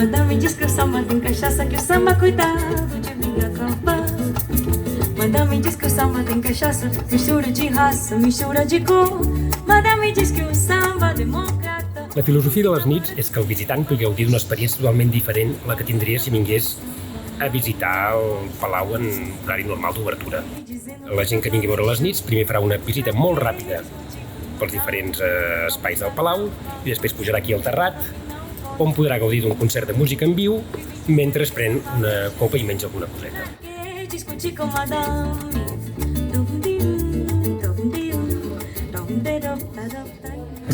Manda-me diz que o samba tem cachaça, que o samba cuidado de minha capa. Manda-me diz que o samba tem cachaça, mistura de raça, mistura de cor. Manda-me diz que o samba democrata. La filosofia de les nits és que el visitant pugui gaudir d'una experiència totalment diferent a la que tindria si vingués a visitar el Palau en horari normal d'obertura. La gent que vingui a veure les nits primer farà una visita molt ràpida pels diferents espais del Palau i després pujarà aquí al terrat, on podrà gaudir d'un concert de música en viu mentre es pren una copa i menja alguna coseta. Discutir com madame.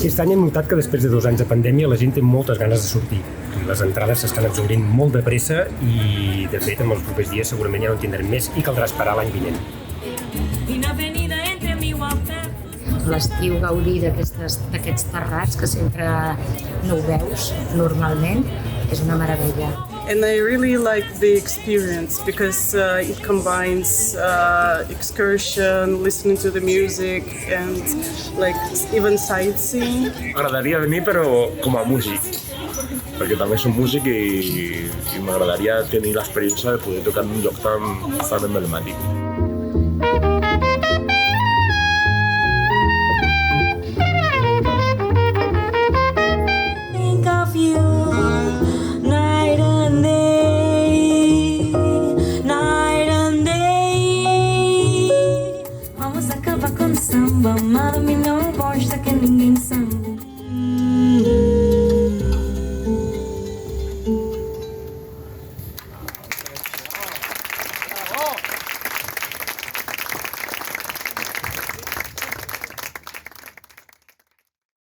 Aquest any hem notat que després de 2 anys de pandèmia la gent té moltes ganes de sortir. Les entrades s'estan exhaurint molt de pressa i, de fet, en els propers dies segurament ja no en tindrem més i caldrà esperar l'any vinent. L'estiu gaudir d'aquests terrats que sempre no ho veus normalment és una meravella. And I really like the experience because it combines excursion, listening to the music and like even sightseeing. M'agradaria venir però com a músic, perquè també soc músic i m'agradaria tenir l'experiència de poder tocar en un lloc tan emblemàtic.